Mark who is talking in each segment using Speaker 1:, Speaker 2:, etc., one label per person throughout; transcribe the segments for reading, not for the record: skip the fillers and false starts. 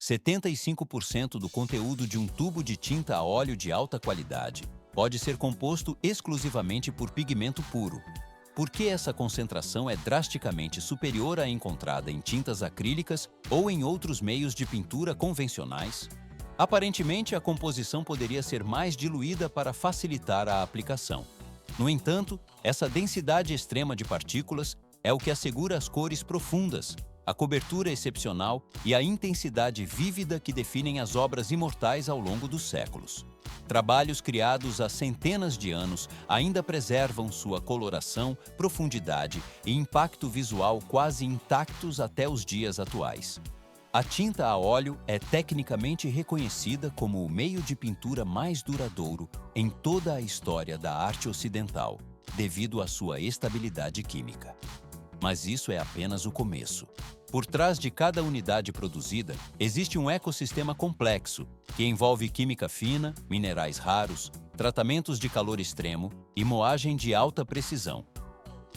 Speaker 1: 75% do conteúdo de um tubo de tinta a óleo de alta qualidade pode ser composto exclusivamente por pigmento puro. Por que essa concentração é drasticamente superior à encontrada em tintas acrílicas ou em outros meios de pintura convencionais? Aparentemente, a composição poderia ser mais diluída para facilitar a aplicação. No entanto, essa densidade extrema de partículas é o que assegura as cores profundas, a cobertura excepcional e a intensidade vívida que definem as obras imortais ao longo dos séculos. Trabalhos criados há centenas de anos ainda preservam sua coloração, profundidade e impacto visual quase intactos até os dias atuais. A tinta a óleo é tecnicamente reconhecida como o meio de pintura mais duradouro em toda a história da arte ocidental, devido à sua estabilidade química. Mas isso é apenas o começo. Por trás de cada unidade produzida, existe um ecossistema complexo, que envolve química fina, minerais raros, tratamentos de calor extremo e moagem de alta precisão.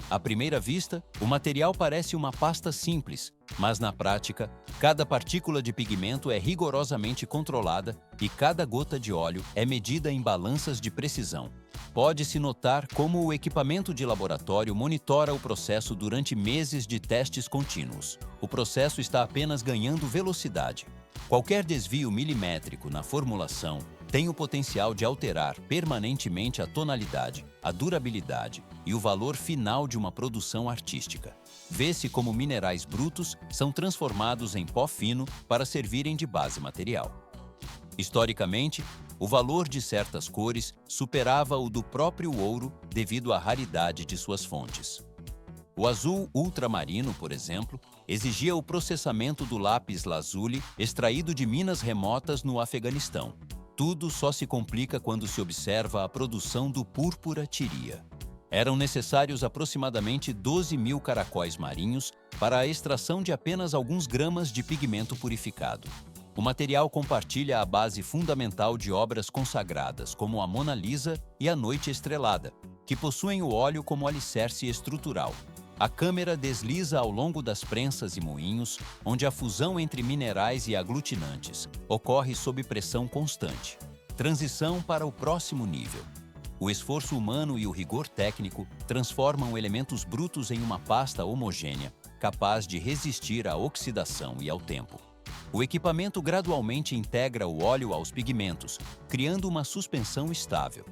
Speaker 1: À primeira vista, o material parece uma pasta simples, mas na prática, cada partícula de pigmento é rigorosamente controlada e cada gota de óleo é medida em balanças de precisão. Pode-se notar como o equipamento de laboratório monitora o processo durante meses de testes contínuos. O processo está apenas ganhando velocidade. Qualquer desvio milimétrico na formulação tem o potencial de alterar permanentemente a tonalidade, a durabilidade e o valor final de uma produção artística. Vê-se como minerais brutos são transformados em pó fino para servirem de base material. Historicamente, o valor de certas cores superava o do próprio ouro devido à raridade de suas fontes. O azul ultramarino, por exemplo, exigia o processamento do lápis lazuli extraído de minas remotas no Afeganistão. Tudo só se complica quando se observa a produção do púrpura tiria. Eram necessários aproximadamente 12.000 caracóis marinhos para a extração de apenas alguns gramas de pigmento purificado. O material compartilha a base fundamental de obras consagradas como a Mona Lisa e a Noite Estrelada, que possuem o óleo como alicerce estrutural. A câmera desliza ao longo das prensas e moinhos, onde a fusão entre minerais e aglutinantes ocorre sob pressão constante. Transição para o próximo nível. O esforço humano e o rigor técnico transformam elementos brutos em uma pasta homogênea, capaz de resistir à oxidação e ao tempo. O equipamento gradualmente integra o óleo aos pigmentos, criando uma suspensão estável.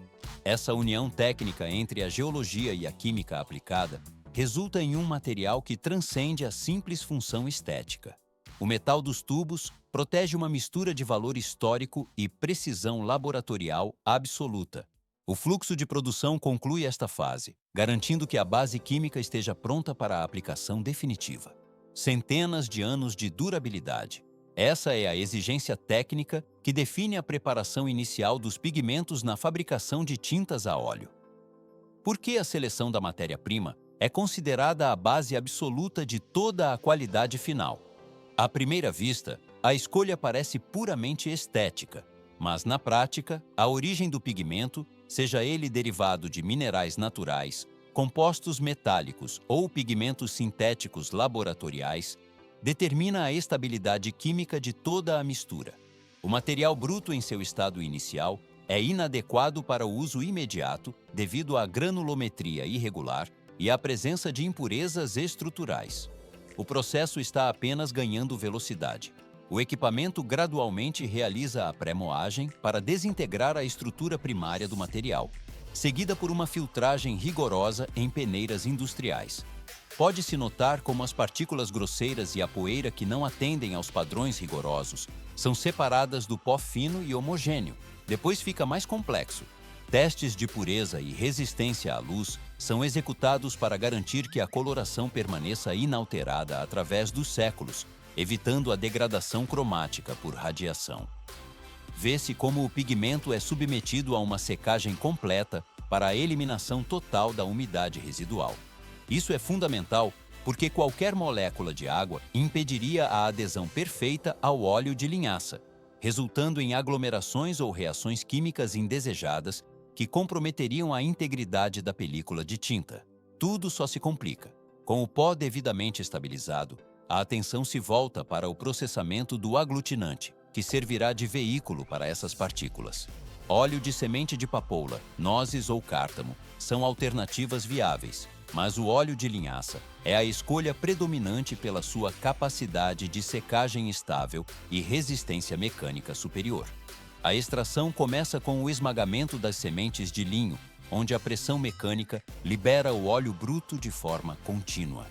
Speaker 1: Essa união técnica entre a geologia e a química aplicada resulta em um material que transcende a simples função estética. O metal dos tubos protege uma mistura de valor histórico e precisão laboratorial absoluta. O fluxo de produção conclui esta fase, garantindo que a base química esteja pronta para a aplicação definitiva. Centenas de anos de durabilidade. Essa é a exigência técnica que define a preparação inicial dos pigmentos na fabricação de tintas a óleo. Por que a seleção da matéria-prima é considerada a base absoluta de toda a qualidade final? À primeira vista, a escolha parece puramente estética, mas na prática, a origem do pigmento, seja ele derivado de minerais naturais, compostos metálicos ou pigmentos sintéticos laboratoriais, determina a estabilidade química de toda a mistura. O material bruto em seu estado inicial é inadequado para o uso imediato devido à granulometria irregular e à presença de impurezas estruturais. O processo está apenas ganhando velocidade. O equipamento gradualmente realiza a pré-moagem para desintegrar a estrutura primária do material, seguida por uma filtragem rigorosa em peneiras industriais. Pode-se notar como as partículas grosseiras e a poeira que não atendem aos padrões rigorosos são separadas do pó fino e homogêneo. Depois fica mais complexo. Testes de pureza e resistência à luz são executados para garantir que a coloração permaneça inalterada através dos séculos, evitando a degradação cromática por radiação. Vê-se como o pigmento é submetido a uma secagem completa para a eliminação total da umidade residual. Isso é fundamental porque qualquer molécula de água impediria a adesão perfeita ao óleo de linhaça, resultando em aglomerações ou reações químicas indesejadas que comprometeriam a integridade da película de tinta. Tudo só se complica. Com o pó devidamente estabilizado, a atenção se volta para o processamento do aglutinante, que servirá de veículo para essas partículas. Óleo de semente de papoula, nozes ou cártamo são alternativas viáveis, mas o óleo de linhaça é a escolha predominante pela sua capacidade de secagem estável e resistência mecânica superior. A extração começa com o esmagamento das sementes de linho, onde a pressão mecânica libera o óleo bruto de forma contínua.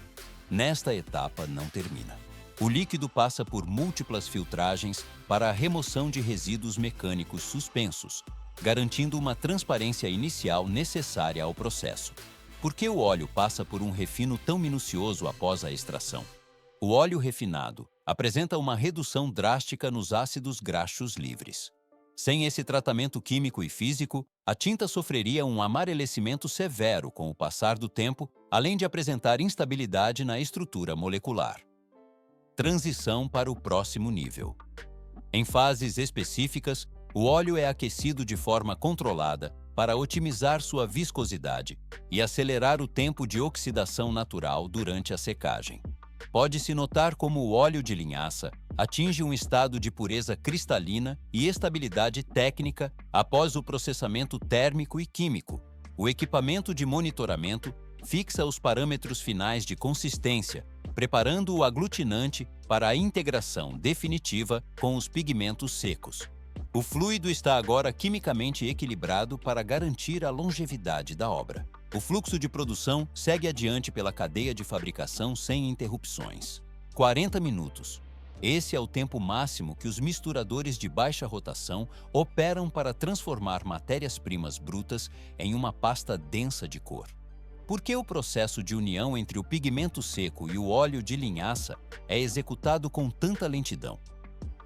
Speaker 1: Nesta etapa não termina. O líquido passa por múltiplas filtragens para a remoção de resíduos mecânicos suspensos, garantindo uma transparência inicial necessária ao processo. Por que o óleo passa por um refino tão minucioso após a extração? O óleo refinado apresenta uma redução drástica nos ácidos graxos livres. Sem esse tratamento químico e físico, a tinta sofreria um amarelecimento severo com o passar do tempo, além de apresentar instabilidade na estrutura molecular. Transição para o próximo nível. Em fases específicas, o óleo é aquecido de forma controlada para otimizar sua viscosidade e acelerar o tempo de oxidação natural durante a secagem. Pode-se notar como o óleo de linhaça atinge um estado de pureza cristalina e estabilidade técnica após o processamento térmico e químico. O equipamento de monitoramento fixa os parâmetros finais de consistência, preparando o aglutinante para a integração definitiva com os pigmentos secos. O fluido está agora quimicamente equilibrado para garantir a longevidade da obra. O fluxo de produção segue adiante pela cadeia de fabricação sem interrupções. 40 minutos. Esse é o tempo máximo que os misturadores de baixa rotação operam para transformar matérias-primas brutas em uma pasta densa de cor. Por que o processo de união entre o pigmento seco e o óleo de linhaça é executado com tanta lentidão?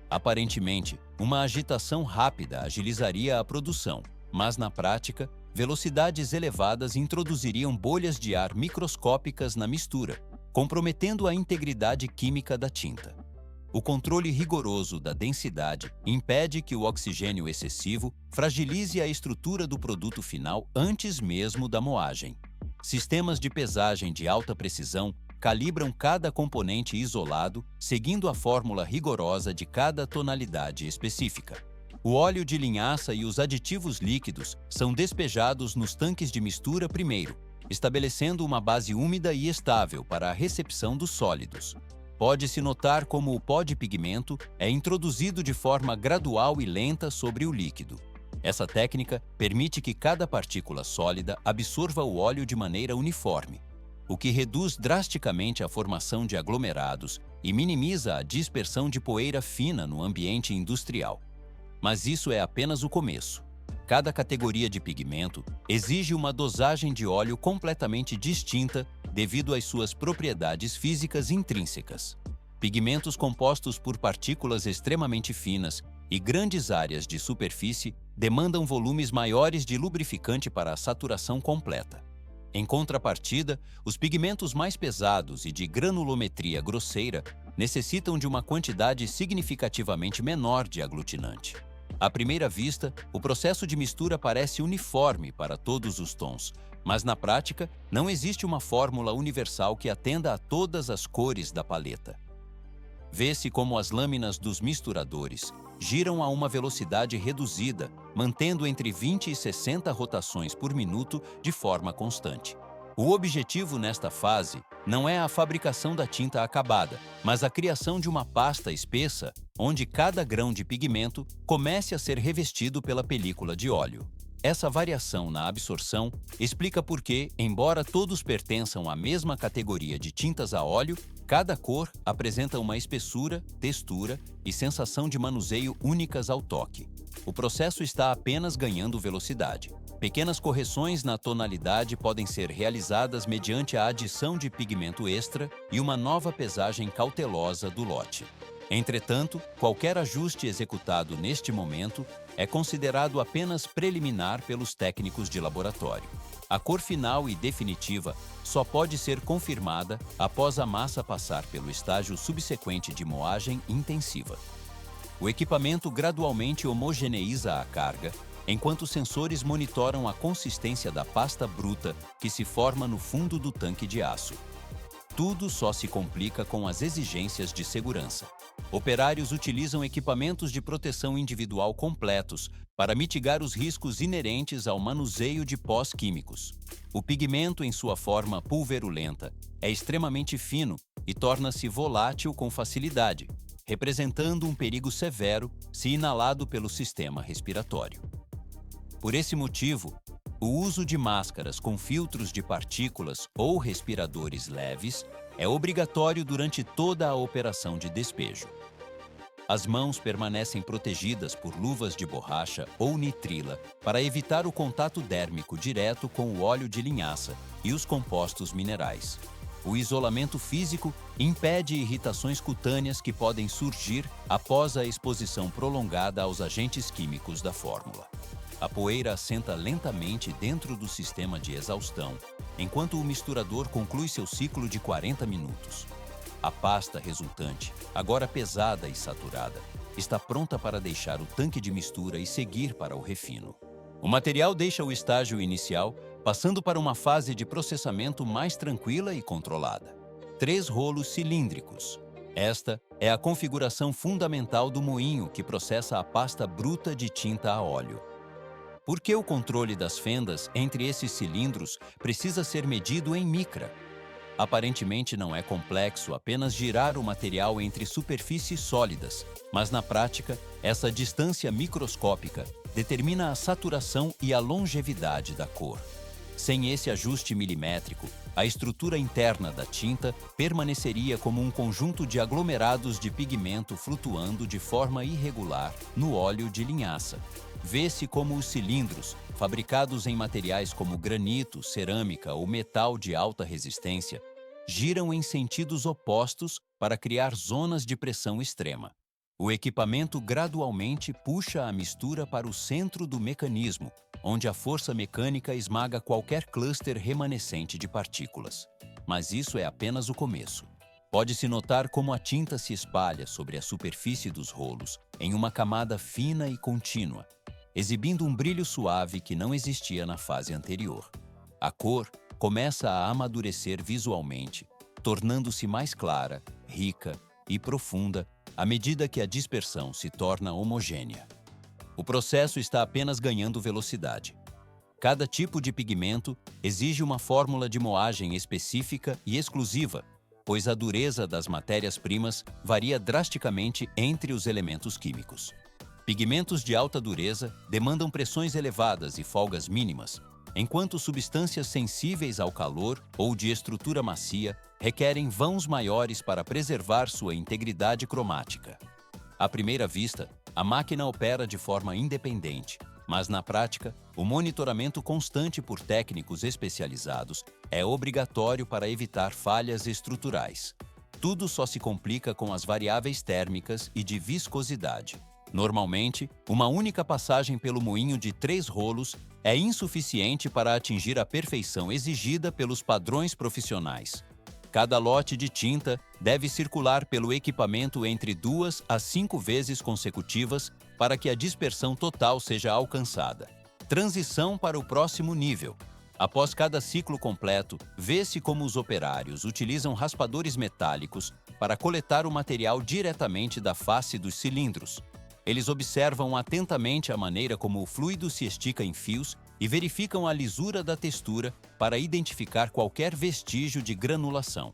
Speaker 1: Aparentemente, uma agitação rápida agilizaria a produção, mas na prática, velocidades elevadas introduziriam bolhas de ar microscópicas na mistura, comprometendo a integridade química da tinta. O controle rigoroso da densidade impede que o oxigênio excessivo fragilize a estrutura do produto final antes mesmo da moagem. Sistemas de pesagem de alta precisão calibram cada componente isolado, seguindo a fórmula rigorosa de cada tonalidade específica. O óleo de linhaça e os aditivos líquidos são despejados nos tanques de mistura primeiro, estabelecendo uma base úmida e estável para a recepção dos sólidos. Pode-se notar como o pó de pigmento é introduzido de forma gradual e lenta sobre o líquido. Essa técnica permite que cada partícula sólida absorva o óleo de maneira uniforme, o que reduz drasticamente a formação de aglomerados e minimiza a dispersão de poeira fina no ambiente industrial. Mas isso é apenas o começo. Cada categoria de pigmento exige uma dosagem de óleo completamente distinta devido às suas propriedades físicas intrínsecas. Pigmentos compostos por partículas extremamente finas e grandes áreas de superfície demandam volumes maiores de lubrificante para a saturação completa. Em contrapartida, os pigmentos mais pesados e de granulometria grosseira necessitam de uma quantidade significativamente menor de aglutinante. À primeira vista, o processo de mistura parece uniforme para todos os tons, mas na prática não existe uma fórmula universal que atenda a todas as cores da paleta. Vê-se como as lâminas dos misturadores giram a uma velocidade reduzida, mantendo entre 20 e 60 rotações por minuto de forma constante. O objetivo nesta fase não é a fabricação da tinta acabada, mas a criação de uma pasta espessa onde cada grão de pigmento comece a ser revestido pela película de óleo. Essa variação na absorção explica por que, embora todos pertençam à mesma categoria de tintas a óleo, cada cor apresenta uma espessura, textura e sensação de manuseio únicas ao toque. O processo está apenas ganhando velocidade. Pequenas correções na tonalidade podem ser realizadas mediante a adição de pigmento extra e uma nova pesagem cautelosa do lote. Entretanto, qualquer ajuste executado neste momento é considerado apenas preliminar pelos técnicos de laboratório. A cor final e definitiva só pode ser confirmada após a massa passar pelo estágio subsequente de moagem intensiva. O equipamento gradualmente homogeneiza a carga, enquanto os sensores monitoram a consistência da pasta bruta que se forma no fundo do tanque de aço. Tudo só se complica com as exigências de segurança. Operários utilizam equipamentos de proteção individual completos para mitigar os riscos inerentes ao manuseio de pós químicos. O pigmento, em sua forma pulverulenta, é extremamente fino e torna-se volátil com facilidade, representando um perigo severo se inalado pelo sistema respiratório. Por esse motivo, o uso de máscaras com filtros de partículas ou respiradores leves é obrigatório durante toda a operação de despejo. As mãos permanecem protegidas por luvas de borracha ou nitrila para evitar o contato dérmico direto com o óleo de linhaça e os compostos minerais. O isolamento físico impede irritações cutâneas que podem surgir após a exposição prolongada aos agentes químicos da fórmula. A poeira assenta lentamente dentro do sistema de exaustão, enquanto o misturador conclui seu ciclo de 40 minutos. A pasta resultante, agora pesada e saturada, está pronta para deixar o tanque de mistura e seguir para o refino. O material deixa o estágio inicial, passando para uma fase de processamento mais tranquila e controlada. 3 rolos cilíndricos. Esta é a configuração fundamental do moinho que processa a pasta bruta de tinta a óleo. Por que o controle das fendas entre esses cilindros precisa ser medido em micra? Aparentemente não é complexo apenas girar o material entre superfícies sólidas, mas na prática, essa distância microscópica determina a saturação e a longevidade da cor. Sem esse ajuste milimétrico, a estrutura interna da tinta permaneceria como um conjunto de aglomerados de pigmento flutuando de forma irregular no óleo de linhaça. Vê-se como os cilindros, fabricados em materiais como granito, cerâmica ou metal de alta resistência, giram em sentidos opostos para criar zonas de pressão extrema. O equipamento gradualmente puxa a mistura para o centro do mecanismo, onde a força mecânica esmaga qualquer cluster remanescente de partículas. Mas isso é apenas o começo. Pode-se notar como a tinta se espalha sobre a superfície dos rolos em uma camada fina e contínua, exibindo um brilho suave que não existia na fase anterior. A cor começa a amadurecer visualmente, tornando-se mais clara, rica e profunda à medida que a dispersão se torna homogênea. O processo está apenas ganhando velocidade. Cada tipo de pigmento exige uma fórmula de moagem específica e exclusiva, pois a dureza das matérias-primas varia drasticamente entre os elementos químicos. Pigmentos de alta dureza demandam pressões elevadas e folgas mínimas, enquanto substâncias sensíveis ao calor ou de estrutura macia requerem vãos maiores para preservar sua integridade cromática. À primeira vista, a máquina opera de forma independente, mas na prática, o monitoramento constante por técnicos especializados é obrigatório para evitar falhas estruturais. Tudo só se complica com as variáveis térmicas e de viscosidade. Normalmente, uma única passagem pelo moinho de 3 rolos é insuficiente para atingir a perfeição exigida pelos padrões profissionais. Cada lote de tinta deve circular pelo equipamento entre 2 a 5 vezes consecutivas para que a dispersão total seja alcançada. Transição para o próximo nível. Após cada ciclo completo, vê-se como os operários utilizam raspadores metálicos para coletar o material diretamente da face dos cilindros. Eles observam atentamente a maneira como o fluido se estica em fios e verificam a lisura da textura para identificar qualquer vestígio de granulação.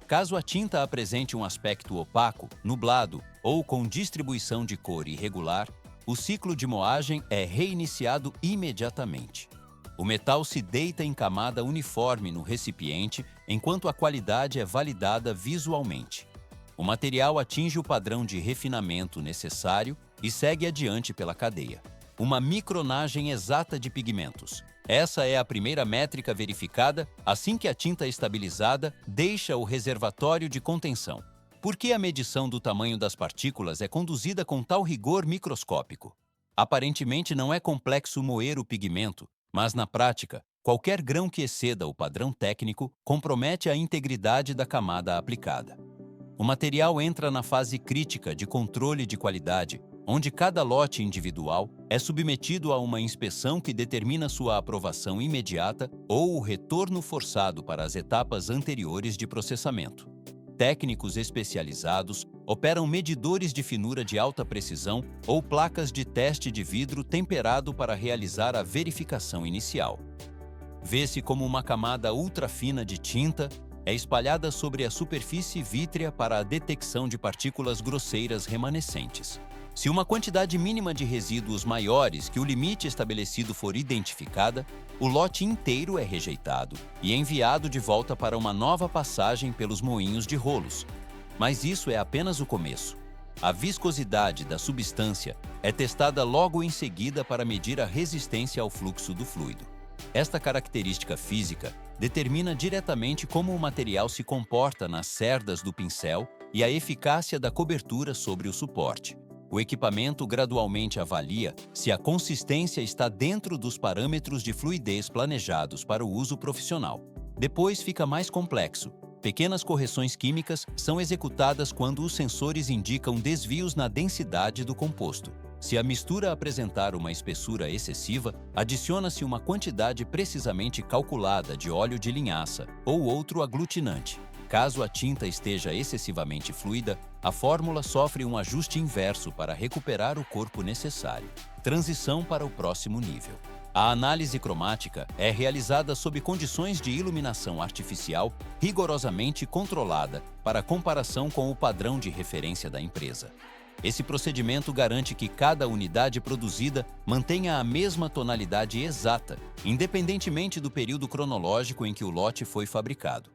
Speaker 1: Caso a tinta apresente um aspecto opaco, nublado ou com distribuição de cor irregular, o ciclo de moagem é reiniciado imediatamente. O metal se deita em camada uniforme no recipiente enquanto a qualidade é validada visualmente. O material atinge o padrão de refinamento necessário e segue adiante pela cadeia. Uma micronagem exata de pigmentos. Essa é a primeira métrica verificada assim que a tinta estabilizada deixa o reservatório de contenção. Por que a medição do tamanho das partículas é conduzida com tal rigor microscópico? Aparentemente não é complexo moer o pigmento, mas na prática, qualquer grão que exceda o padrão técnico compromete a integridade da camada aplicada. O material entra na fase crítica de controle de qualidade, onde cada lote individual é submetido a uma inspeção que determina sua aprovação imediata ou o retorno forçado para as etapas anteriores de processamento. Técnicos especializados operam medidores de finura de alta precisão ou placas de teste de vidro temperado para realizar a verificação inicial. Vê-se como uma camada ultrafina de tinta é espalhada sobre a superfície vítrea para a detecção de partículas grosseiras remanescentes. Se uma quantidade mínima de resíduos maiores que o limite estabelecido for identificada, o lote inteiro é rejeitado e enviado de volta para uma nova passagem pelos moinhos de rolos. Mas isso é apenas o começo. A viscosidade da substância é testada logo em seguida para medir a resistência ao fluxo do fluido. Esta característica física determina diretamente como o material se comporta nas cerdas do pincel e a eficácia da cobertura sobre o suporte. O equipamento gradualmente avalia se a consistência está dentro dos parâmetros de fluidez planejados para o uso profissional. Depois fica mais complexo. Pequenas correções químicas são executadas quando os sensores indicam desvios na densidade do composto. Se a mistura apresentar uma espessura excessiva, adiciona-se uma quantidade precisamente calculada de óleo de linhaça ou outro aglutinante. Caso a tinta esteja excessivamente fluida, a fórmula sofre um ajuste inverso para recuperar o corpo necessário. Transição para o próximo nível. A análise cromática é realizada sob condições de iluminação artificial rigorosamente controlada para comparação com o padrão de referência da empresa. Esse procedimento garante que cada unidade produzida mantenha a mesma tonalidade exata, independentemente do período cronológico em que o lote foi fabricado.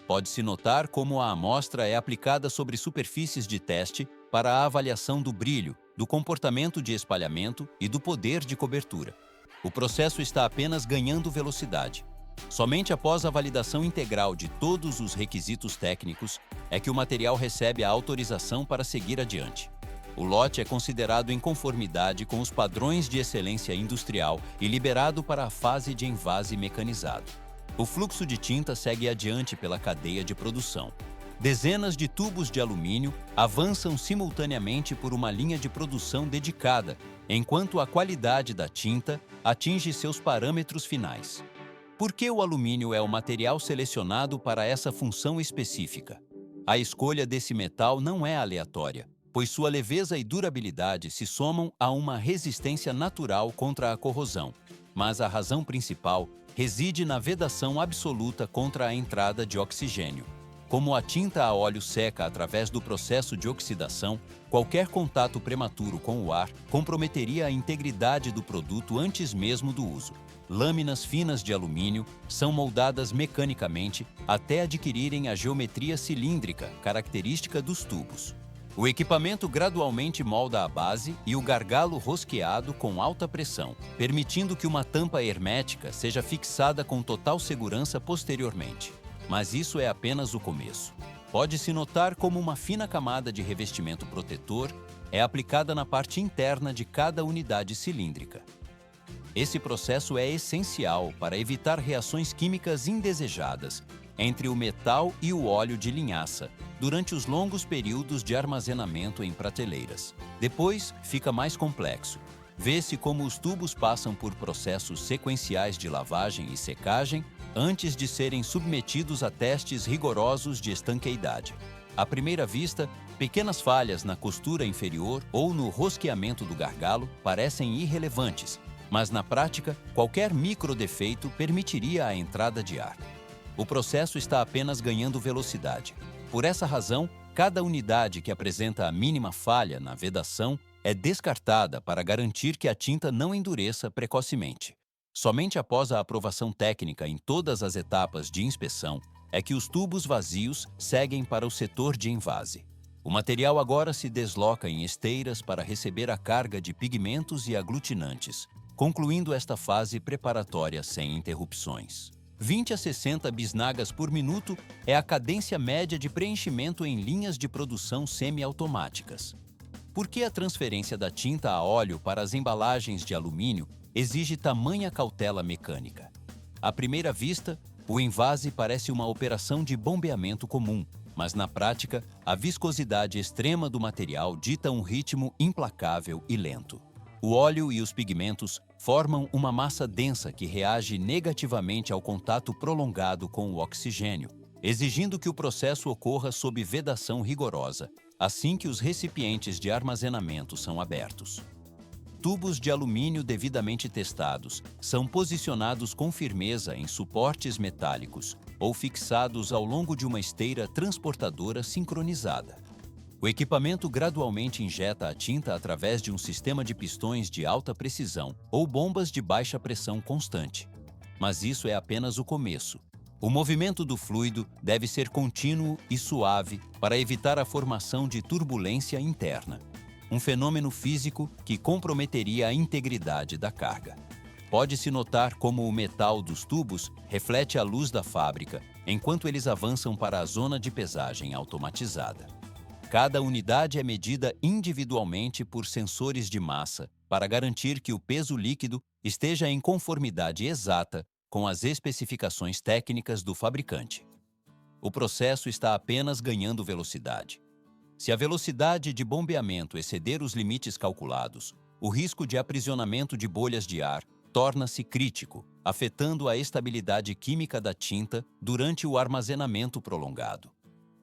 Speaker 1: Pode-se notar como a amostra é aplicada sobre superfícies de teste para a avaliação do brilho, do comportamento de espalhamento e do poder de cobertura. O processo está apenas ganhando velocidade. Somente após a validação integral de todos os requisitos técnicos é que o material recebe a autorização para seguir adiante. O lote é considerado em conformidade com os padrões de excelência industrial e liberado para a fase de envase mecanizado. O fluxo de tinta segue adiante pela cadeia de produção. Dezenas de tubos de alumínio avançam simultaneamente por uma linha de produção dedicada, enquanto a qualidade da tinta atinge seus parâmetros finais. Por que o alumínio é o material selecionado para essa função específica? A escolha desse metal não é aleatória, pois sua leveza e durabilidade se somam a uma resistência natural contra a corrosão, mas a razão principal reside na vedação absoluta contra a entrada de oxigênio. Como a tinta a óleo seca através do processo de oxidação, qualquer contato prematuro com o ar comprometeria a integridade do produto antes mesmo do uso. Lâminas finas de alumínio são moldadas mecanicamente até adquirirem a geometria cilíndrica, característica dos tubos. O equipamento gradualmente molda a base e o gargalo rosqueado com alta pressão, permitindo que uma tampa hermética seja fixada com total segurança posteriormente. Mas isso é apenas o começo. Pode-se notar como uma fina camada de revestimento protetor é aplicada na parte interna de cada unidade cilíndrica. Esse processo é essencial para evitar reações químicas indesejadas entre o metal e o óleo de linhaça, durante os longos períodos de armazenamento em prateleiras. Depois, fica mais complexo. Vê-se como os tubos passam por processos sequenciais de lavagem e secagem antes de serem submetidos a testes rigorosos de estanqueidade. À primeira vista, pequenas falhas na costura inferior ou no rosqueamento do gargalo parecem irrelevantes, mas na prática, qualquer microdefeito permitiria a entrada de ar. O processo está apenas ganhando velocidade. Por essa razão, cada unidade que apresenta a mínima falha na vedação é descartada para garantir que a tinta não endureça precocemente. Somente após a aprovação técnica em todas as etapas de inspeção é que os tubos vazios seguem para o setor de envase. O material agora se desloca em esteiras para receber a carga de pigmentos e aglutinantes, concluindo esta fase preparatória sem interrupções. 20 a 60 bisnagas por minuto é a cadência média de preenchimento em linhas de produção semiautomáticas. Por que a transferência da tinta a óleo para as embalagens de alumínio exige tamanha cautela mecânica? À primeira vista, o envase parece uma operação de bombeamento comum, Mas na prática, a viscosidade extrema do material dita um ritmo implacável e lento. O óleo e os pigmentos formam uma massa densa que reage negativamente ao contato prolongado com o oxigênio, exigindo que o processo ocorra sob vedação rigorosa, assim que os recipientes de armazenamento são abertos. Tubos de alumínio devidamente testados são posicionados com firmeza em suportes metálicos ou fixados ao longo de uma esteira transportadora sincronizada. O equipamento gradualmente injeta a tinta através de um sistema de pistões de alta precisão ou bombas de baixa pressão constante. Mas isso é apenas o começo. O movimento do fluido deve ser contínuo e suave para evitar a formação de turbulência interna, um fenômeno físico que comprometeria a integridade da carga. Pode-se notar como o metal dos tubos reflete a luz da fábrica enquanto eles avançam para a zona de pesagem automatizada. Cada unidade é medida individualmente por sensores de massa para garantir que o peso líquido esteja em conformidade exata com as especificações técnicas do fabricante. O processo está apenas ganhando velocidade. Se a velocidade de bombeamento exceder os limites calculados, o risco de aprisionamento de bolhas de ar torna-se crítico, afetando a estabilidade química da tinta durante o armazenamento prolongado.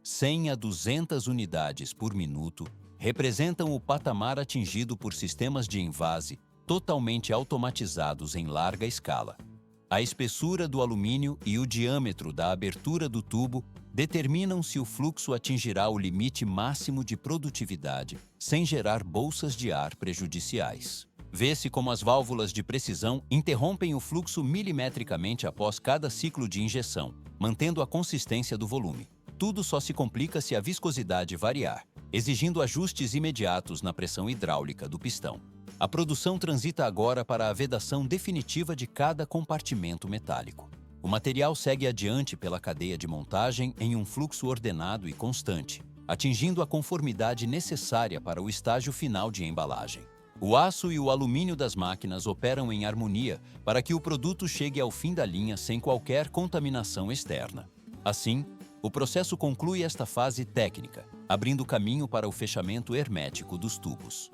Speaker 1: 100 a 200 unidades por minuto representam o patamar atingido por sistemas de envase totalmente automatizados em larga escala. A espessura do alumínio e o diâmetro da abertura do tubo determinam se o fluxo atingirá o limite máximo de produtividade sem gerar bolsas de ar prejudiciais. Vê-se como as válvulas de precisão interrompem o fluxo milimetricamente após cada ciclo de injeção, mantendo a consistência do volume. Tudo só se complica se a viscosidade variar, exigindo ajustes imediatos na pressão hidráulica do pistão. A produção transita agora para a vedação definitiva de cada compartimento metálico. O material segue adiante pela cadeia de montagem em um fluxo ordenado e constante, atingindo a conformidade necessária para o estágio final de embalagem. O aço e o alumínio das máquinas operam em harmonia para que o produto chegue ao fim da linha sem qualquer contaminação externa. Assim, o processo conclui esta fase técnica, abrindo caminho para o fechamento hermético dos tubos.